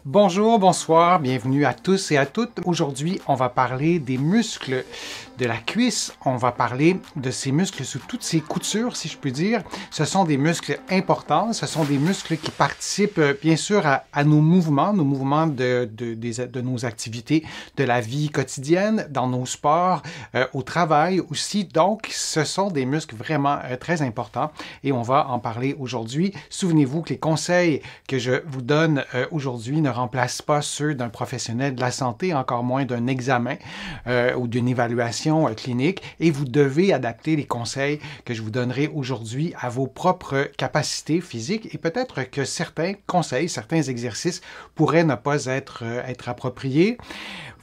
Bonjour, bonsoir, bienvenue à tous et à toutes. Aujourd'hui, on va parler des muscles de la cuisse. On va parler de ces muscles sous toutes ces coutures, si je puis dire. Ce sont des muscles importants. Ce sont des muscles qui participent, bien sûr, à nos mouvements de nos activités de la vie quotidienne, dans nos sports, au travail aussi. Donc, ce sont des muscles vraiment très importants et on va en parler aujourd'hui. Souvenez-vous que les conseils que je vous donne aujourd'hui ne remplacent pas ceux d'un professionnel de la santé, encore moins d'un examen ou d'une évaluation clinique, et vous devez adapter les conseils que je vous donnerai aujourd'hui à vos propres capacités physiques, et peut-être que certains conseils, certains exercices pourraient ne pas être appropriés.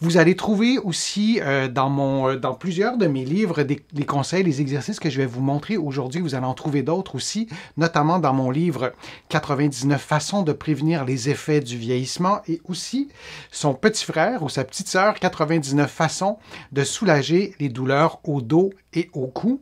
Vous allez trouver aussi dans plusieurs de mes livres les conseils, les exercices que je vais vous montrer aujourd'hui. Vous allez en trouver d'autres aussi, notamment dans mon livre 99 façons de prévenir les effets du vieillissement, et aussi son petit frère ou sa petite sœur 99 façons de soulager les douleurs au dos et au cou.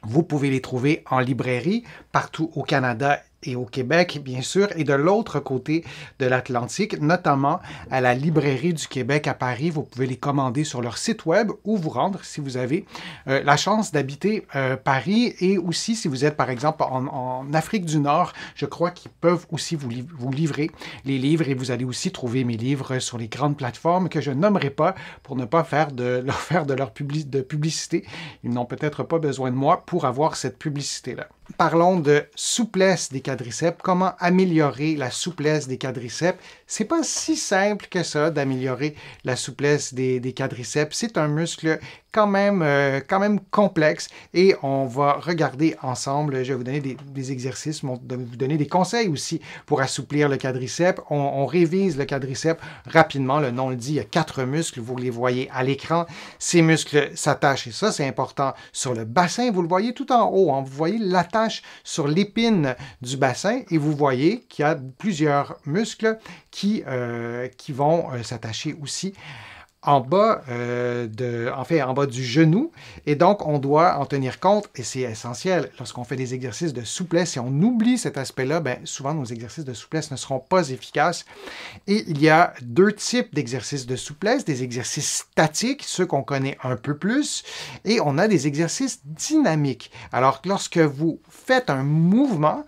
Vous pouvez les trouver en librairie partout au Canada et au Québec, bien sûr, et de l'autre côté de l'Atlantique, notamment à la Librairie du Québec à Paris. Vous pouvez les commander sur leur site web ou vous rendre si vous avez la chance d'habiter Paris, et aussi si vous êtes par exemple en Afrique du Nord, je crois qu'ils peuvent aussi vous livrer les livres, et vous allez aussi trouver mes livres sur les grandes plateformes que je nommerai pas pour ne pas faire de leur publicité. Ils n'ont peut-être pas besoin de moi pour avoir cette publicité-là. Parlons de souplesse des quadriceps. Comment améliorer la souplesse des quadriceps? C'est pas si simple que ça d'améliorer la souplesse des quadriceps. C'est un muscle quand même complexe, et on va regarder ensemble. Je vais vous donner des exercices, vous donner des conseils aussi pour assouplir le quadriceps. On révise le quadriceps rapidement. Le nom le dit, il y a 4 muscles, vous les voyez à l'écran. Ces muscles s'attachent, et ça c'est important, sur le bassin. Vous le voyez tout en haut, hein? Vous voyez l'attache sur l'épine du bassin, et vous voyez qu'il y a plusieurs muscles qui vont s'attacher aussi en bas en bas du genou, et donc on doit en tenir compte, et c'est essentiel lorsqu'on fait des exercices de souplesse. Si on oublie cet aspect-là, souvent nos exercices de souplesse ne seront pas efficaces. Et il y a 2 types d'exercices de souplesse: des exercices statiques, ceux qu'on connaît un peu plus, et on a des exercices dynamiques. Alors lorsque vous faites un mouvement,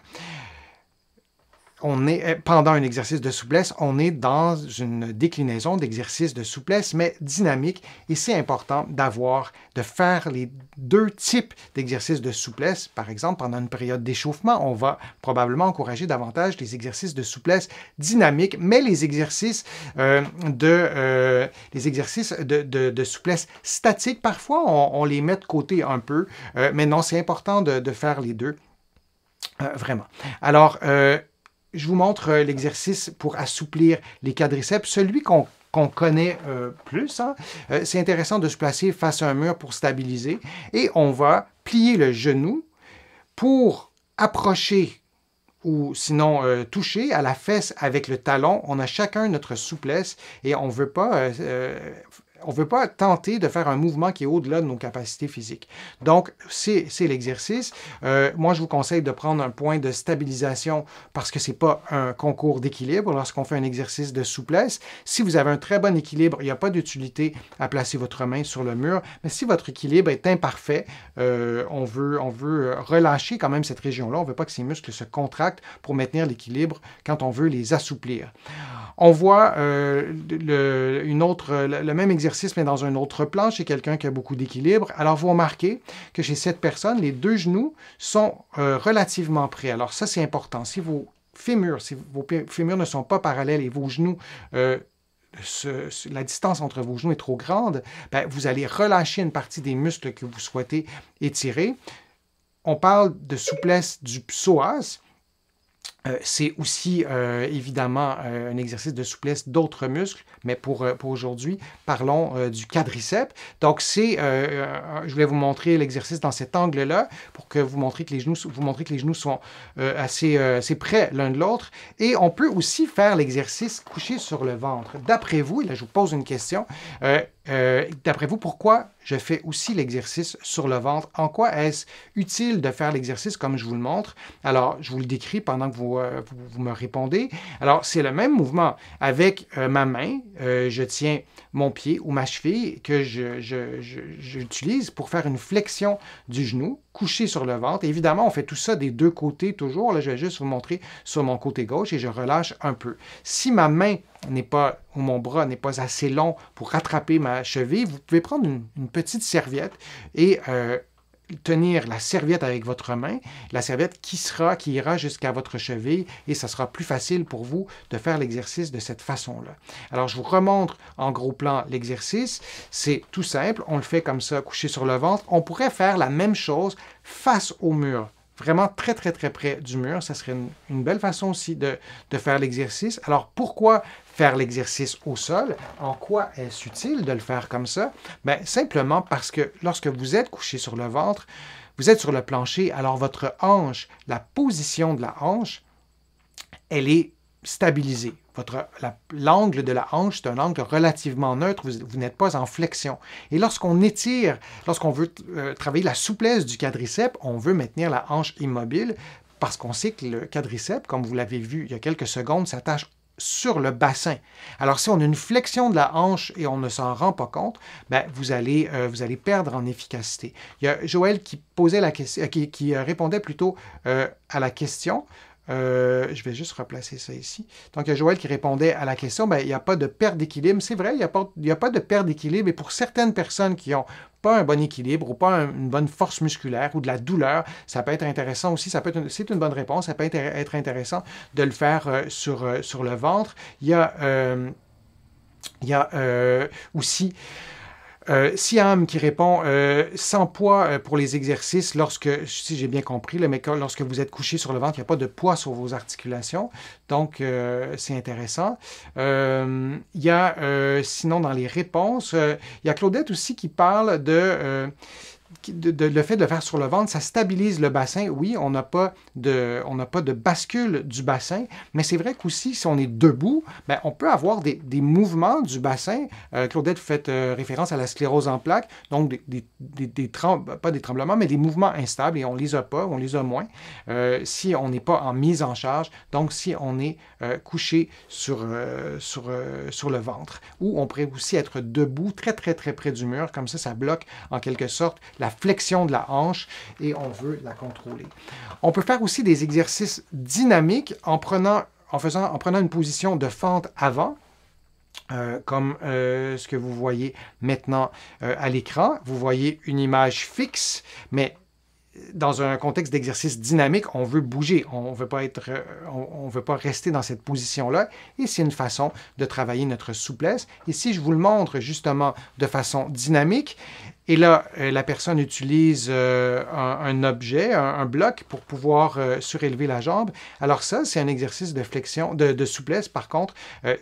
pendant un exercice de souplesse, on est dans une déclinaison d'exercice de souplesse, mais dynamique, et c'est important de faire les 2 types d'exercices de souplesse. Par exemple, pendant une période d'échauffement, on va probablement encourager davantage les exercices de souplesse dynamique, mais les exercices de souplesse statique, parfois, on les met de côté un peu, mais non, c'est important de faire les 2, vraiment. Alors, je vous montre l'exercice pour assouplir les quadriceps, celui qu'on connaît plus. Hein? C'est intéressant de se placer face à un mur pour stabiliser, et on va plier le genou pour approcher ou sinon toucher à la fesse avec le talon. On a chacun notre souplesse, et on ne veut pas tenter de faire un mouvement qui est au-delà de nos capacités physiques. Donc, c'est l'exercice. Moi, je vous conseille de prendre un point de stabilisation, parce que ce n'est pas un concours d'équilibre lorsqu'on fait un exercice de souplesse. Si vous avez un très bon équilibre, il n'y a pas d'utilité à placer votre main sur le mur. Mais si votre équilibre est imparfait, on veut relâcher quand même cette région-là. On ne veut pas que ces muscles se contractent pour maintenir l'équilibre quand on veut les assouplir. On voit le même exercice, mais dans un autre plan, chez quelqu'un qui a beaucoup d'équilibre. Alors, vous remarquez que chez cette personne, les 2 genoux sont relativement près. Alors, ça, c'est important. Si vos fémurs ne sont pas parallèles, et vos genoux, la distance entre vos genoux est trop grande, vous allez relâcher une partie des muscles que vous souhaitez étirer. On parle de souplesse du psoas. C'est aussi évidemment un exercice de souplesse d'autres muscles, mais pour aujourd'hui, parlons du quadriceps. Donc, je voulais vous montrer l'exercice dans cet angle-là pour que vous montrez que les genoux sont assez près l'un de l'autre. Et on peut aussi faire l'exercice couché sur le ventre. D'après vous, et là je vous pose une question, D'après vous, pourquoi je fais aussi l'exercice sur le ventre? En quoi est-ce utile de faire l'exercice comme je vous le montre? Alors, je vous le décris pendant que vous me répondez. Alors, c'est le même mouvement. Avec ma main, je tiens mon pied ou ma cheville que j'utilise pour faire une flexion du genou, couché sur le ventre. Évidemment, on fait tout ça des deux côtés toujours. Là, je vais juste vous montrer sur mon côté gauche et je relâche un peu. Si ma main n'est pas, ou mon bras n'est pas assez long pour rattraper ma cheville, vous pouvez prendre une petite serviette et tenir la serviette avec votre main, la serviette qui ira jusqu'à votre cheville et ça sera plus facile pour vous de faire l'exercice de cette façon-là. Alors, je vous remontre en gros plan l'exercice. C'est tout simple, on le fait comme ça, couché sur le ventre. On pourrait faire la même chose face au mur. Vraiment très, très, très près du mur. Ça serait une belle façon aussi de faire l'exercice. Alors, pourquoi faire l'exercice au sol? En quoi est-ce utile de le faire comme ça? Bien, simplement parce que lorsque vous êtes couché sur le ventre, vous êtes sur le plancher, alors votre hanche, la position de la hanche, elle est stabilisée. L'angle de la hanche, c'est un angle relativement neutre, vous n'êtes pas en flexion. Et lorsqu'on étire, lorsqu'on veut travailler la souplesse du quadriceps, on veut maintenir la hanche immobile parce qu'on sait que le quadriceps, comme vous l'avez vu il y a quelques secondes, s'attache sur le bassin. Alors, si on a une flexion de la hanche et on ne s'en rend pas compte, ben, vous allez perdre en efficacité. Il y a Joël qui posait la question, qui répondait plutôt à la question. Je vais juste replacer ça ici. Donc, il y a Joël qui répondait à la question, ben, il n'y a pas de perte d'équilibre. C'est vrai, il n'y a pas de perte d'équilibre. Et pour certaines personnes qui n'ont pas un bon équilibre ou pas une bonne force musculaire ou de la douleur, ça peut être intéressant aussi. C'est une bonne réponse. Ça peut être intéressant de le faire sur le ventre. Il y a aussi Siam qui répond sans poids pour les exercices si j'ai bien compris, mais lorsque vous êtes couché sur le ventre, il n'y a pas de poids sur vos articulations. Donc, c'est intéressant. Il y a, sinon, dans les réponses, il y a Claudette aussi qui parle le fait de le faire sur le ventre, ça stabilise le bassin. Oui, on n'a pas de bascule du bassin, mais c'est vrai qu'aussi, si on est debout, ben, on peut avoir des mouvements du bassin. Claudette, vous faites référence à la sclérose en plaques, donc pas des tremblements, mais des mouvements instables, et on ne les a pas, on les a moins, si on n'est pas en mise en charge, donc si on est couché sur le ventre. Ou on pourrait aussi être debout, très, très, très près du mur, comme ça bloque en quelque sorte la flexion de la hanche et on veut la contrôler. On peut faire aussi des exercices dynamiques en prenant une position de fente avant, comme ce que vous voyez maintenant à l'écran. Vous voyez une image fixe, mais dans un contexte d'exercice dynamique, on veut bouger, on veut pas rester dans cette position-là, et c'est une façon de travailler notre souplesse. Et si je vous le montre justement de façon dynamique, et là, la personne utilise un objet, un bloc pour pouvoir surélever la jambe. Alors ça, c'est un exercice de flexion, de souplesse, par contre,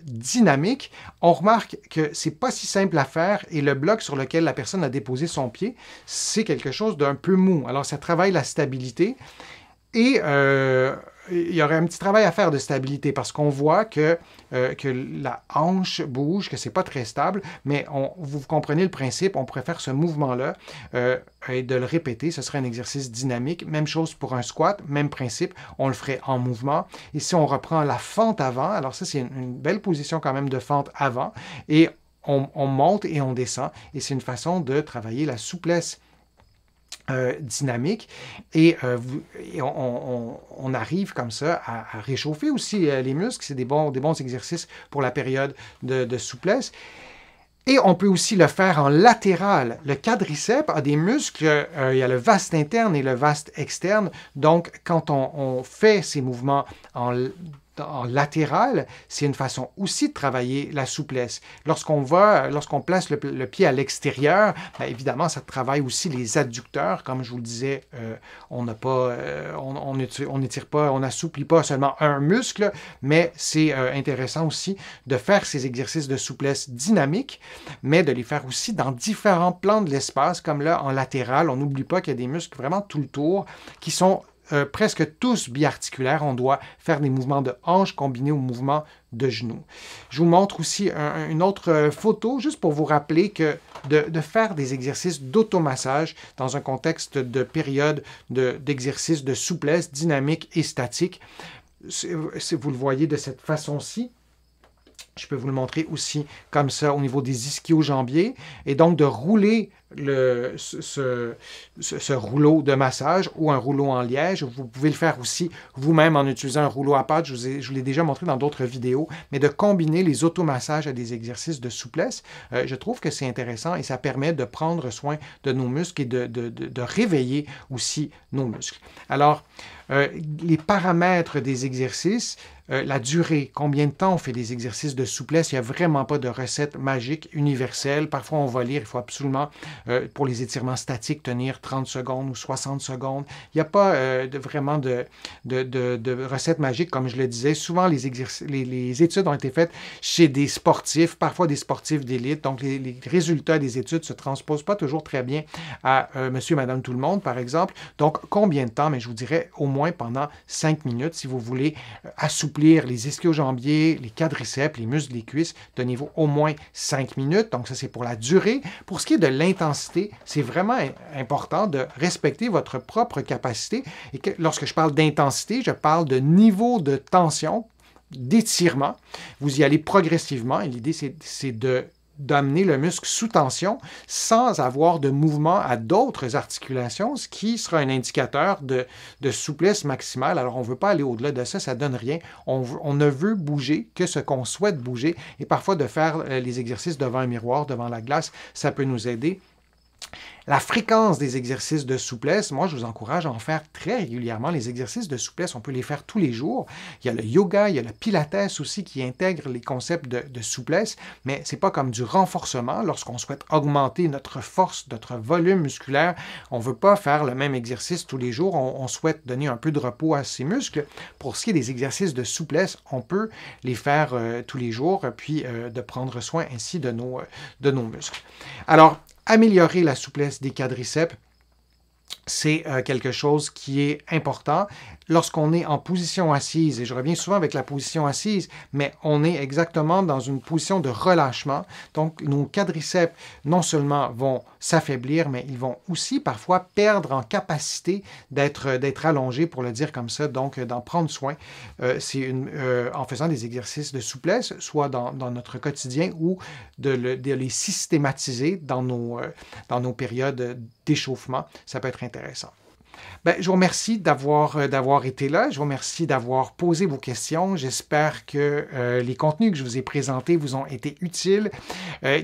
dynamique. On remarque que c'est pas si simple à faire et le bloc sur lequel la personne a déposé son pied, c'est quelque chose d'un peu mou. Alors ça travaille la stabilité et il y aurait un petit travail à faire de stabilité parce qu'on voit que la hanche bouge, que c'est pas très stable, mais vous comprenez le principe, on pourrait faire ce mouvement-là et de le répéter, ce serait un exercice dynamique. Même chose pour un squat, même principe, on le ferait en mouvement. Et si on reprend la fente avant, alors ça c'est une belle position quand même de fente avant, et on monte et on descend, et c'est une façon de travailler la souplesse dynamique et on arrive comme ça à réchauffer aussi les muscles. C'est des bons exercices pour la période de souplesse. Et on peut aussi le faire en latéral. Le quadriceps a des muscles, il y a le vaste interne et le vaste externe. Donc, quand on fait ces mouvements en latéral, c'est une façon aussi de travailler la souplesse. Lorsqu'on place le pied à l'extérieur, bien évidemment, ça travaille aussi les adducteurs. Comme je vous le disais, on n'étire pas, on n'assouplit pas seulement un muscle, mais c'est intéressant aussi de faire ces exercices de souplesse dynamique, mais de les faire aussi dans différents plans de l'espace, comme là, en latéral. On n'oublie pas qu'il y a des muscles vraiment tout le tour qui sont presque tous biarticulaires. On doit faire des mouvements de hanche combinés aux mouvements de genoux. Je vous montre aussi une autre photo, juste pour vous rappeler que de faire des exercices d'automassage dans un contexte de période d'exercice de souplesse dynamique et statique, vous le voyez de cette façon-ci. Je peux vous le montrer aussi comme ça au niveau des ischio-jambiers. Et donc de rouler ce rouleau de massage ou un rouleau en liège. Vous pouvez le faire aussi vous-même en utilisant un rouleau à pâte. Je vous l'ai déjà montré dans d'autres vidéos. Mais de combiner les automassages à des exercices de souplesse, je trouve que c'est intéressant et ça permet de prendre soin de nos muscles et de réveiller aussi nos muscles. Alors, les paramètres des exercices, la durée, combien de temps on fait des exercices de souplesse, il n'y a vraiment pas de recette magique universelle. Parfois, on va lire, il faut absolument, pour les étirements statiques, tenir 30 secondes ou 60 secondes. Il n'y a pas vraiment de recette magique, comme je le disais. Souvent, les études ont été faites chez des sportifs, parfois des sportifs d'élite. Donc, les résultats des études ne se transposent pas toujours très bien à monsieur, madame, tout le monde, par exemple. Donc, combien de temps? Mais je vous dirais au moins pendant 5 minutes, si vous voulez assouplir les ischio-jambiers, les quadriceps, les muscles des cuisses, tenez-vous au moins 5 minutes. Donc, ça, c'est pour la durée. Pour ce qui est de l'intensité, c'est vraiment important de respecter votre propre capacité. Et que, lorsque je parle d'intensité, je parle de niveau de tension, d'étirement. Vous y allez progressivement et l'idée, c'est d'amener le muscle sous tension sans avoir de mouvement à d'autres articulations, ce qui sera un indicateur de souplesse maximale. Alors, on ne veut pas aller au-delà de ça, ça ne donne rien. On ne veut bouger que ce qu'on souhaite bouger. Et parfois, de faire les exercices devant un miroir, devant la glace, ça peut nous aider. La fréquence des exercices de souplesse, moi, je vous encourage à en faire très régulièrement. Les exercices de souplesse, on peut les faire tous les jours. Il y a le yoga, il y a le pilates aussi qui intègre les concepts de souplesse, mais ce n'est pas comme du renforcement. Lorsqu'on souhaite augmenter notre force, notre volume musculaire, on ne veut pas faire le même exercice tous les jours. On souhaite donner un peu de repos à ses muscles. Pour ce qui est des exercices de souplesse, on peut les faire tous les jours, puis de prendre soin ainsi de nos muscles. Alors, améliorer la souplesse des quadriceps, c'est quelque chose qui est important. Lorsqu'on est en position assise, et je reviens souvent avec la position assise, mais on est exactement dans une position de relâchement. Donc, nos quadriceps, non seulement vont s'affaiblir, mais ils vont aussi parfois perdre en capacité d'être allongés, pour le dire comme ça, donc d'en prendre soin. C'est en faisant des exercices de souplesse, soit dans notre quotidien ou de les systématiser dans nos périodes d'échauffement. Ça peut être intéressant. Bien, je vous remercie d'avoir été là. Je vous remercie d'avoir posé vos questions. J'espère que les contenus que je vous ai présentés vous ont été utiles,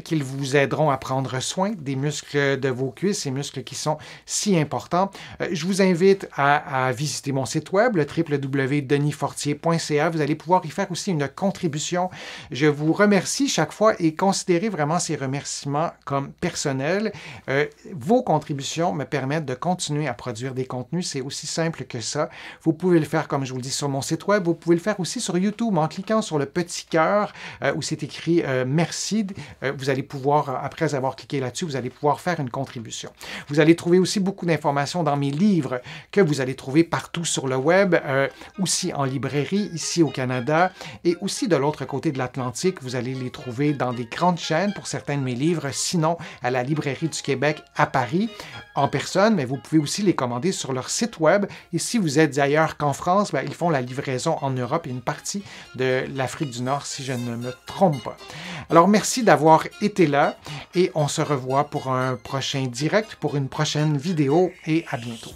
qu'ils vous aideront à prendre soin des muscles de vos cuisses, ces muscles qui sont si importants. Je vous invite à visiter mon site web, le www.denisfortier.ca. Vous allez pouvoir y faire aussi une contribution. Je vous remercie chaque fois et considérez vraiment ces remerciements comme personnels. Vos contributions me permettent de continuer à produire des contenus, c'est aussi simple que ça. Vous pouvez le faire, comme je vous le dis, sur mon site web. Vous pouvez le faire aussi sur YouTube en cliquant sur le petit cœur où c'est écrit « Merci ». Vous allez pouvoir, après avoir cliqué là-dessus, vous allez pouvoir faire une contribution. Vous allez trouver aussi beaucoup d'informations dans mes livres que vous allez trouver partout sur le web, aussi en librairie, ici au Canada, et aussi de l'autre côté de l'Atlantique. Vous allez les trouver dans des grandes chaînes pour certains de mes livres, sinon à la Librairie du Québec à Paris, en personne, mais vous pouvez aussi les commander sur leur site web. Et si vous êtes ailleurs qu'en France, bien, ils font la livraison en Europe et une partie de l'Afrique du Nord, si je ne me trompe pas. Alors, merci d'avoir été là et on se revoit pour un prochain direct, pour une prochaine vidéo et à bientôt.